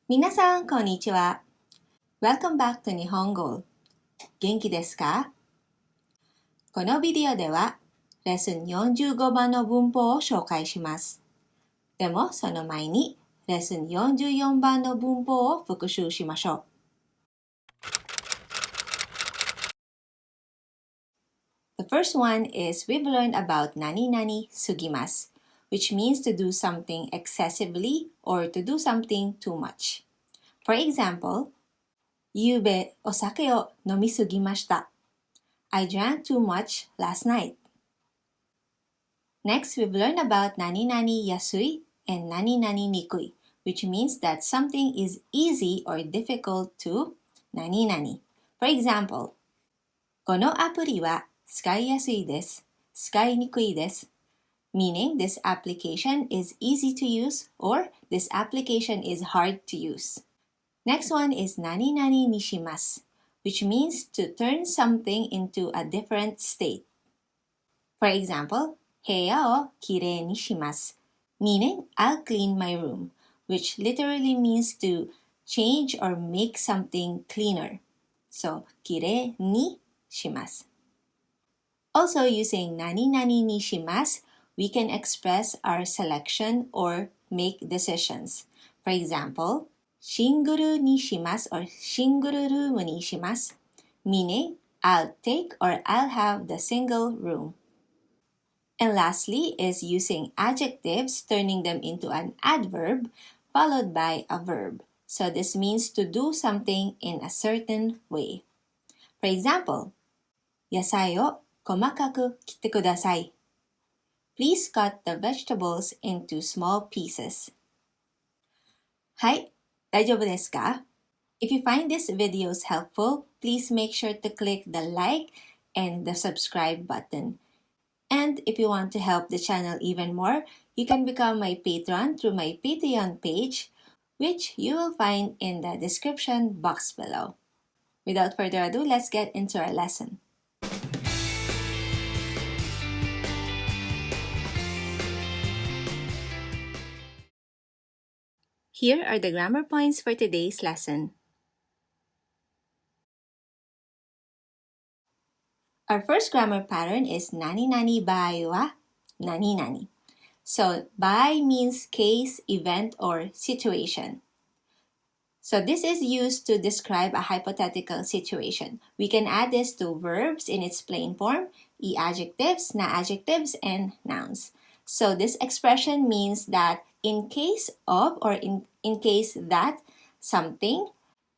みなさん、こんにちは。Welcome back to NihonGoal. 元気ですか？このビデオでは、レッスン45番の文法を紹介します。でも、その前に、レッスン44番の文法を復習しましょう。The first one is we've learned about 何々すぎます, which means to do something excessively or to do something too much. For example, ゆうべお酒を飲みすぎました。I drank too much last night. Next, we've learned about 何々安い and 何々にくい, which means that something is easy or difficult to 何々. For example, このアプリは使いやすいです。使いにくいです。Meaning, this application is easy to use or this application is hard to use. Next one is 何々にします, which means to turn something into a different state. For example, 部屋をきれいにします, meaning I'll clean my room, which literally means to change or make something cleaner. So, きれいにします. Also, using 何々にします, we can express our selection or make decisions. For example, シングルにします or シングルルームにします, meaning I'll take or I'll have the single room. And lastly is using adjectives, turning them into an adverb followed by a verb. So this means to do something in a certain way. For example, 野菜を細かく切ってください. Please cut the vegetables into small pieces. はい、大丈夫ですか? If you find this videos helpful, please make sure to click the like and the subscribe button. And if you want to help the channel even more, you can become my patron through my Patreon page, which you will find in the description box below. Without further ado, let's get into our lesson. Here are the grammar points for today's lesson. Our first grammar pattern is 何々場合は何々. So, 場合 means case, event, or situation. So, this is used to describe a hypothetical situation. We can add this to verbs in its plain form, adjectives, na adjectives, and nouns. So, this expression means that in case of or in case that something.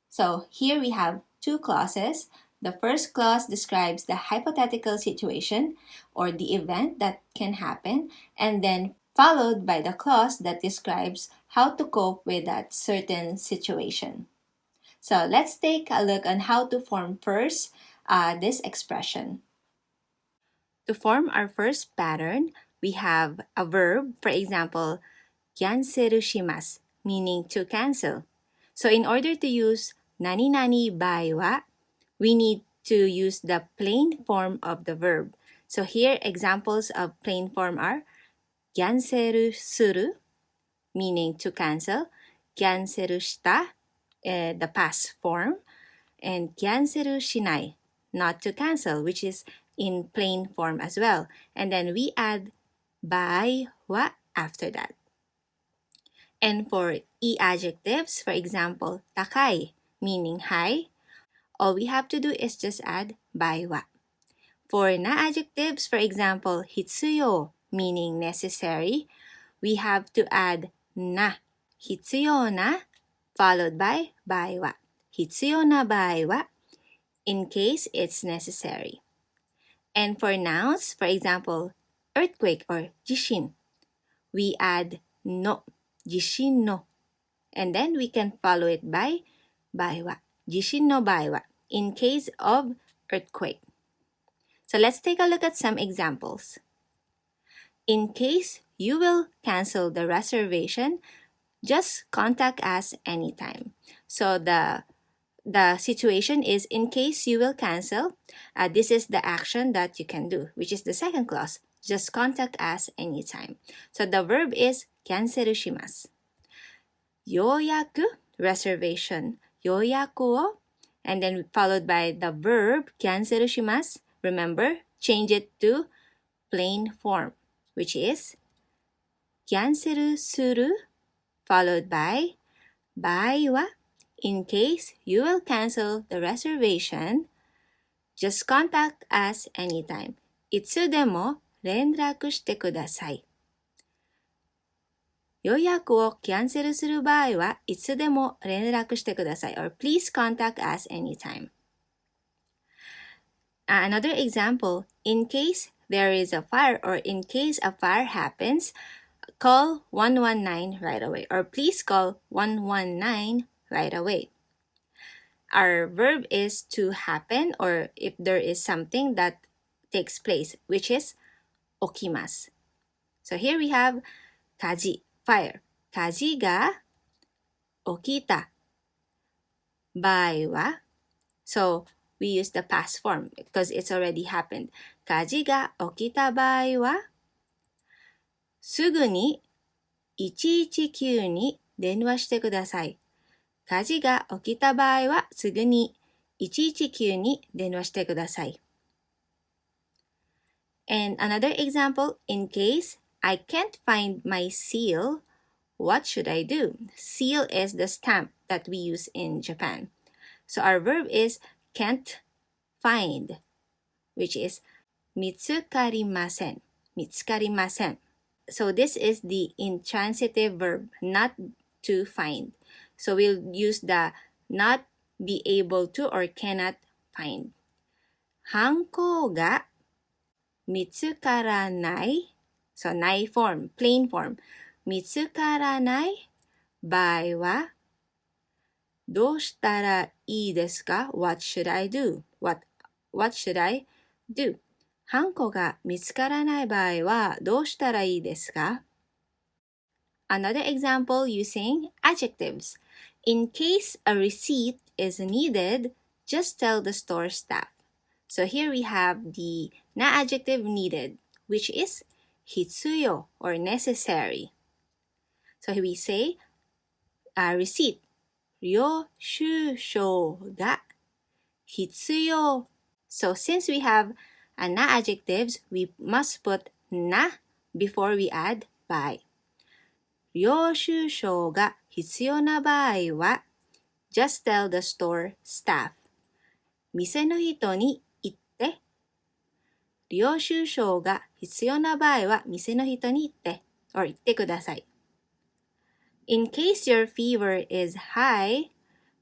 So, here we have two clauses. The first clause describes the hypothetical situation or the event that can happen, and then followed by the clause that describes how to cope with that certain situation. So let's take a look on how to form first this expression. To form our first pattern, we have a verb, for example, キャンセルします, meaning to cancel. So in order to use 何々場合は, we need to use the plain form of the verb. So here, examples of plain form are キャンセルする, meaning to cancel, キャンセルした, the past form, and キャンセルしない, not to cancel, which is in plain form as well. And then we add 場合は after that. And for adjectives, for example, 高い, meaning high, all we have to do is just add 場合は. For na adjectives, for example, 必要, meaning necessary, we have to add な, 必要な, followed by 場合は. 必要な場合は, in case it's necessary. And for nouns, for example, earthquake or 地震, we add の, 地震の, and then we can follow it by 場合は, 地震の場合は, in case of earthquake. So let's take a look at some examples. In case you will cancel the reservation, just contact us anytime. So the situation is in case you will cancel, this is the action that you can do, which is the second clause. Just contact us anytime. So the verb is キャンセルします. ようやく reservation 予約を and then followed by the verb キャンセルします remember change it to plain form which is キャンセルする followed by 場合は in case you will cancel the reservation just contact us anytime いつでも連絡してください予約をキャンセルする場合はいつでも連絡してください or please contact us anytime. Another example, in case there is a fire or in case a fire happens, call 119 right away or please call 119 right away. Our verb is to happen or if there is something that takes place, which is 起きます. So here we have 火事fire 火事が起きた場合は so we use the past form because it's already happened 火事が起きた場合はすぐに119に電話してください火事が起きた場合はすぐに119に電話してください And another example in case I can't find my seal. What should I do? Seal is the stamp that we use in Japan. So our verb is can't find, which is 見つかりません。見つかりません。So this is the intransitive verb, not to find. So we'll use the not be able to or cannot find. ハンコが見つからない。So, ない form, plain form. 見つからない場合はどうしたらいいですか ?What should I do? What should I do? ハンコが見つからない場合はどうしたらいいですか Another example using adjectives. In case a receipt is needed, just tell the store staff. So here we have the na-adjective needed, which is 必要 or necessary. So we say receipt 領収書が必要 So since we have na adjectives, we must put na before we add by. 領収書が必要な場合は just tell the store staff. 店の人に言って領収書が必要な場合は店の人に言ってください。In case your fever is high,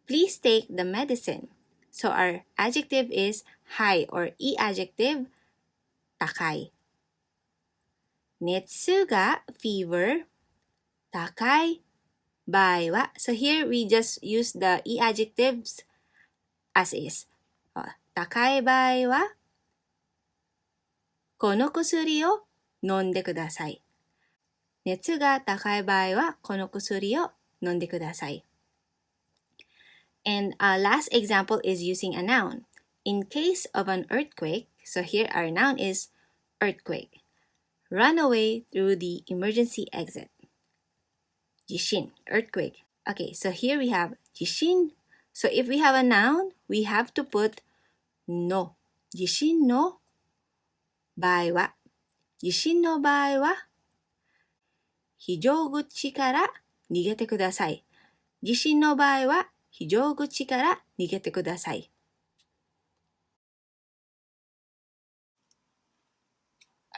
please take the medicine. So our adjective is high or e adjective 高い。熱が fever 高い場合は So here we just use the e adjectives as is. 高い場合はこの薬を飲んでください。熱が高い場合はこの薬を飲んでください。And our last example is using a noun. In case of an earthquake, so here our noun is earthquake. Run away through the emergency exit. 地震 earthquake. Okay, so here we have 地震. So if we have a noun, we have to put no. 地震の場合は地震の場合は非常口から逃げてください。地震の場合は非常口から逃げてください。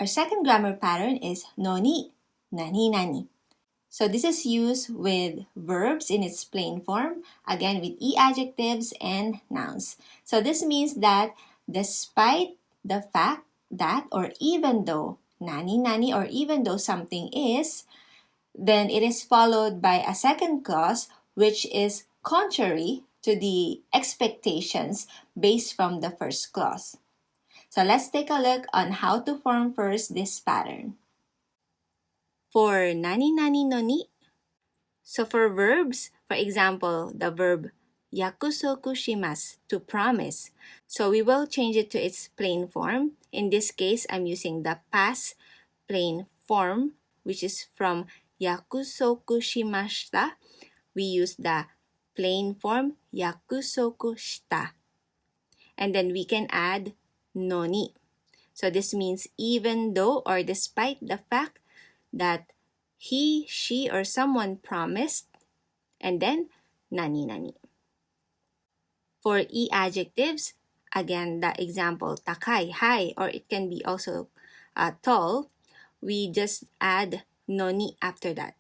Our second grammar pattern is のに、何々。So this is used with verbs in its plain form, again with e adjectives and nouns. So this means that despite the fact that or even though nani or even though something is, then it is followed by a second clause which is contrary to the expectations based from the first clause. So let's take a look on how to form first this pattern. For nani no ni, so for verbs, for example, the verb 約束します to promise. So we will change it to its plain form. In this case, I'm using the past plain form, which is from 約束しました. We use the plain form 約束した and then we can add のに so this means even though or despite the fact that he, she, or someone promised and then 何々 for e-adjectives again the example 高い high or it can be also tall we just add のに after that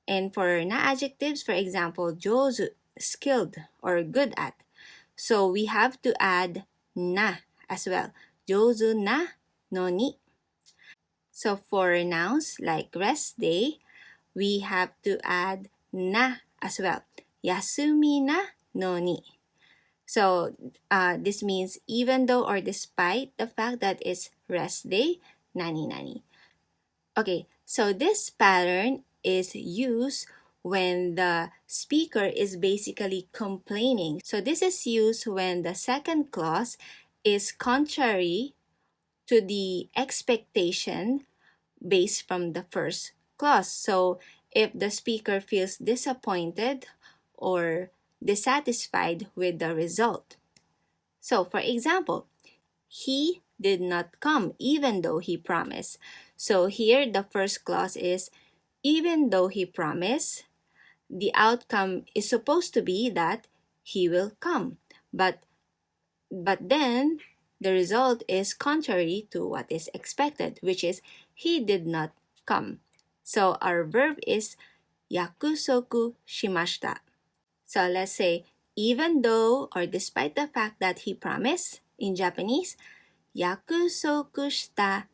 and for na-adjectives for example 上手 skilled or good at so we have to add な as well 上手なのに so for nouns like rest day we have to add な as well 休みなのにSo this means even though or despite the fact that it's rest day, nani nani. Okay, so this pattern is used when the speaker is basically complaining. So this is used when the second clause is contrary to the expectation based from the first clause. So if the speaker feels disappointed or dissatisfied with the result. So, for example, he did not come even though he promised. So here the first clause is even though he promised, the outcome is supposed to be that he will come. But then the result is contrary to what is expected, which is he did not come. So our verb is 約束しました. So let's say, even though or despite the fact that he promised, in Japanese, 約束した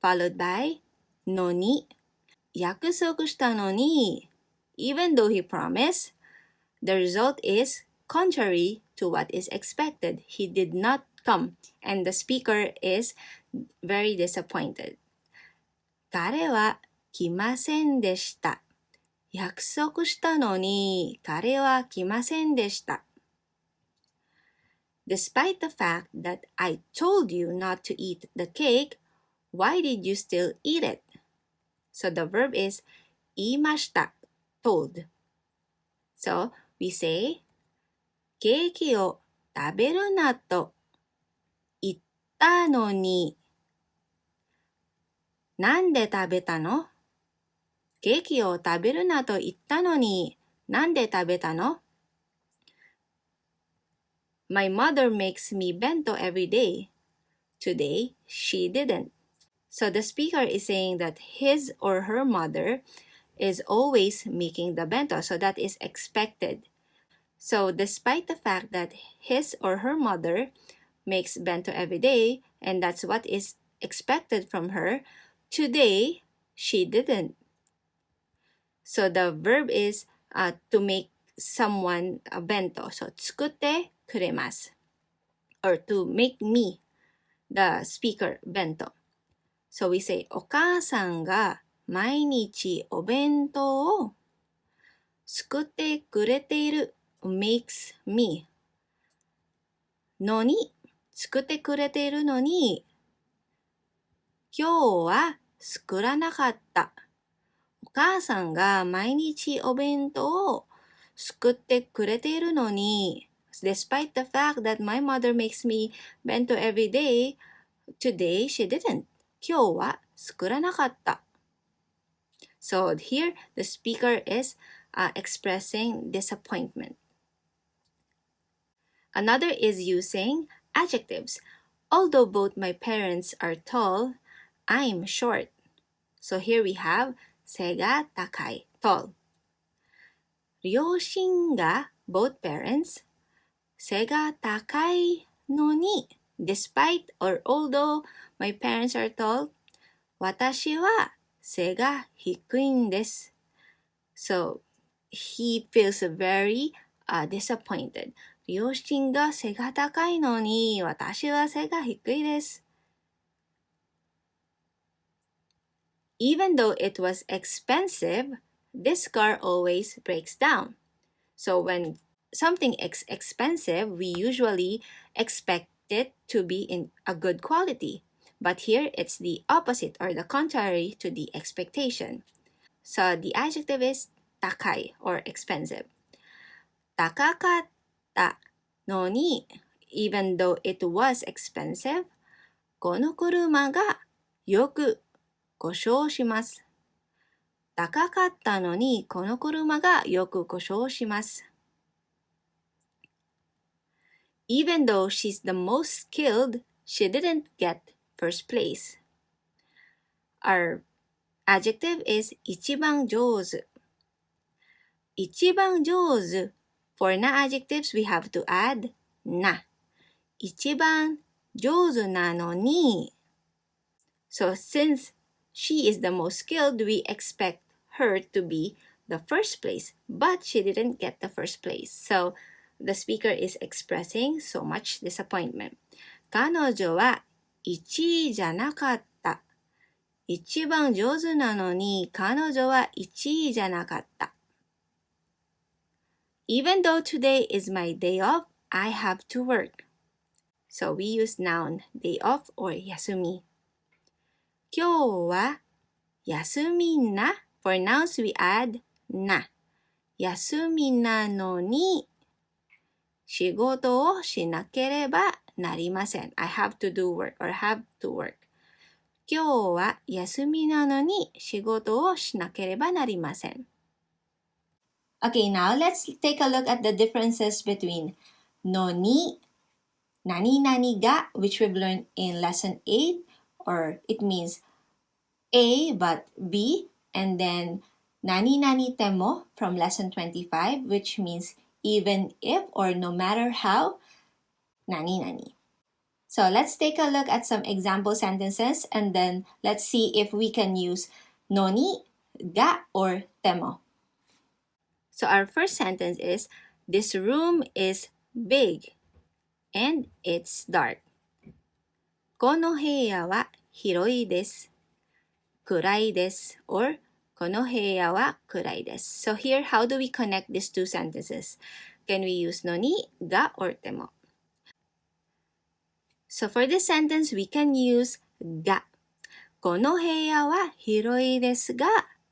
followed by のに。約束したのに even though he promised, the result is contrary to what is expected. He did not come, and the speaker is very disappointed. 彼は来ませんでした。約束したのに彼は来ませんでした。Despite the fact that I told you not to eat the cake, why did you still eat it? So the verb is 言いました told. So we say ケーキを食べるなと言ったのになんで食べたのケーキを食べるなと言ったのに、なんで食べたの My mother makes me bento every day. Today, she didn't. So the speaker is saying that his or her mother is always making the bento, so that is expected. So despite the fact that his or her mother makes bento every day, and that's what is expected from her, today, she didn't. So the verb is to make someone a bento. So 作ってくれます or to make me, the speaker, bento. So we say お母さんが毎日お弁当を作ってくれている makes me のに作ってくれているのに今日は作らなかった。お母さんが毎日お弁当を作ってくれているのに despite the fact that my mother makes me bento every day, today she didn't. 今日は作らなかった。So here the speaker is expressing disappointment. Another is using adjectives. Although both my parents are tall, I'm short. So here we have 背が高い tall. 両親が both parents 背が高いのに despite or although my parents are tall 私は背が低いんです So he feels very disappointed 両親が背が高いのに私は背が低いです Even though it was expensive, this car always breaks down. So when something is expensive, we usually expect it to be in a good quality. But here, it's the opposite or the contrary to the expectation. So the adjective is 高い or expensive. 高かったのに even though it was expensive この車がよく故障します。高かったのにこの車がよく故障します。Even though she's the most skilled, she didn't get first place. Our adjective is 一番上手。一番上手。For na adjectives, we have to add な。一番上手なのに。So since she is the most skilled, we expect her to be the first place, but she didn't get the first place. So the speaker is expressing so much disappointment. 彼女は1位じゃなかった。一番上手なのに彼女は1位じゃなかった。Even though today is my day off, I have to work. So we use noun day off or 休み。今日は休みな。For nouns we add な。休みなのに仕事をしなければなりません。I have to do work or have to work. 今日は休みなのに仕事をしなければなりません。Okay, now let's take a look at the differences between のに、何々が, which we've learned in lesson 8, or it means A but B, and then 何々ても from lesson 25, which means even if or no matter how, 何々. So let's take a look at some example sentences and then let's see if we can use のに, ga, or ても. So our first sentence is, this room is big and it's dark. この部屋は広いです。暗いです。or この部屋は暗いです。So here, how do we connect these two sentences? Can we use のに, ga, or ても? So for this sentence, we can use が。この部屋は広いですが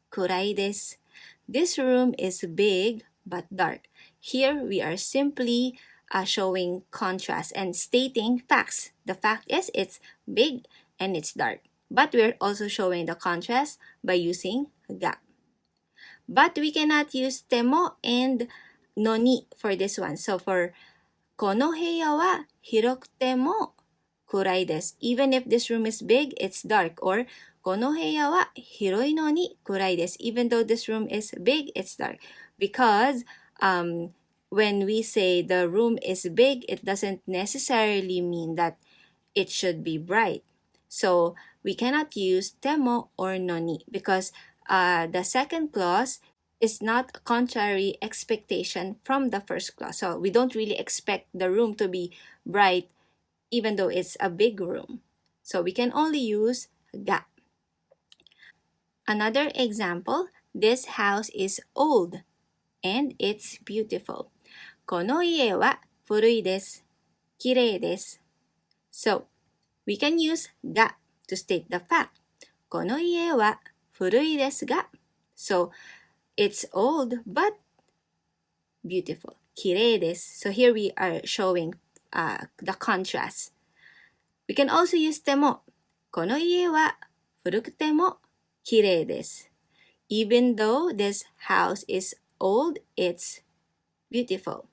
暗いです。This room is big but dark. Here we are simply showing contrast and stating facts. The fact is it's big and it's dark. But we're also showing the contrast by using が。But we cannot use ても and のに for this one. So for この部屋は広くても暗いです。Even if this room is big, it's dark. Or この部屋は広いのに暗いです。Even though this room is big, it's dark. Because when we say the room is big, it doesn't necessarily mean that it should be bright. So we cannot use ても or のに because the second clause is not a contrary expectation from the first clause. So we don't really expect the room to be bright even though it's a big room. So we can only use が. Another example, this house is old and it's beautiful. この家は古いです。きれいです。So, we can use が to state the fact. この家は古いですが So, it's old but beautiful. きれいです。So here we are showing the contrast. We can also use ても。この家は古くてもきれいです。Even though this house is old, it's beautiful.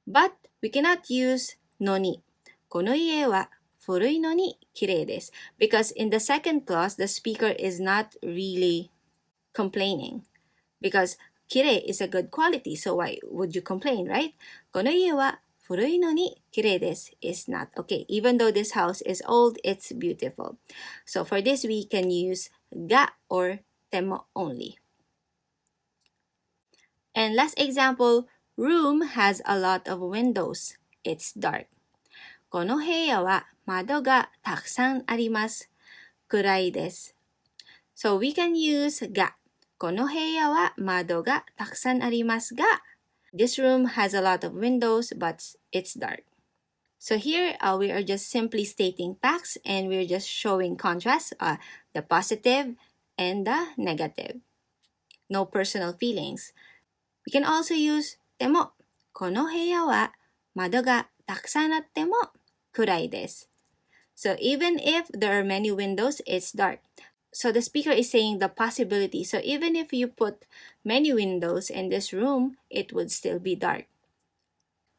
But we cannot use のに。この家は古いのにきれいです。Because in the second clause, the speaker is not really complaining. Because きれい is a good quality, so why would you complain, right? この家は古いのにきれいです is not okay. Even though this house is old, it's beautiful. So for this, we can use が or ても only. And last example, room has a lot of windows. It's dark. この部屋は窓がたくさんあります。暗いです。So we can use が。この部屋は窓がたくさんありますが、This room has a lot of windows, but it's dark. So here, we are just simply stating facts and we're just showing contrast, the positive and the negative. No personal feelings. We can also use っても、この部屋は窓がたくさんあっても暗いです。So even if there are many windows, it's dark. So the speaker is saying the possibility. So even if you put many windows in this room, it would still be dark.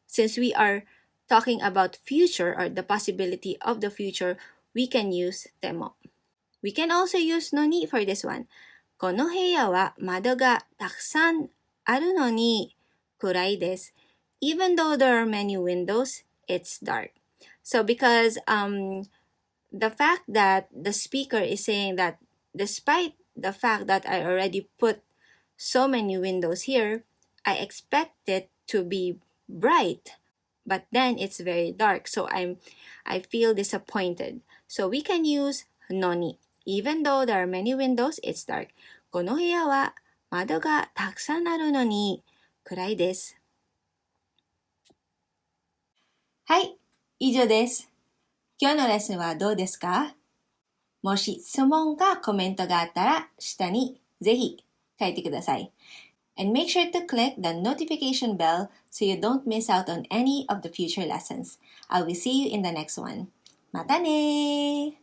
Since we are talking about future or the possibility of the future, we can use でも。We can also use のに for this one. この部屋は窓がたくさんあるのに暗いです。Even though there are many windows, it's dark. So because the fact that the speaker is saying that despite the fact that I already put so many windows here, I expect it to be bright, but then it's very dark. So I feel disappointed. So we can use のに。Even though there are many windows, it's dark. この部屋は窓がたくさんあるのに暗いです。はい、以上です。今日のレッスンはどうですか？もし質問かコメントがあったら下にぜひ書いてください。And make sure to click the notification bell so you don't miss out on any of the future lessons. I will see you in the next one. またねー。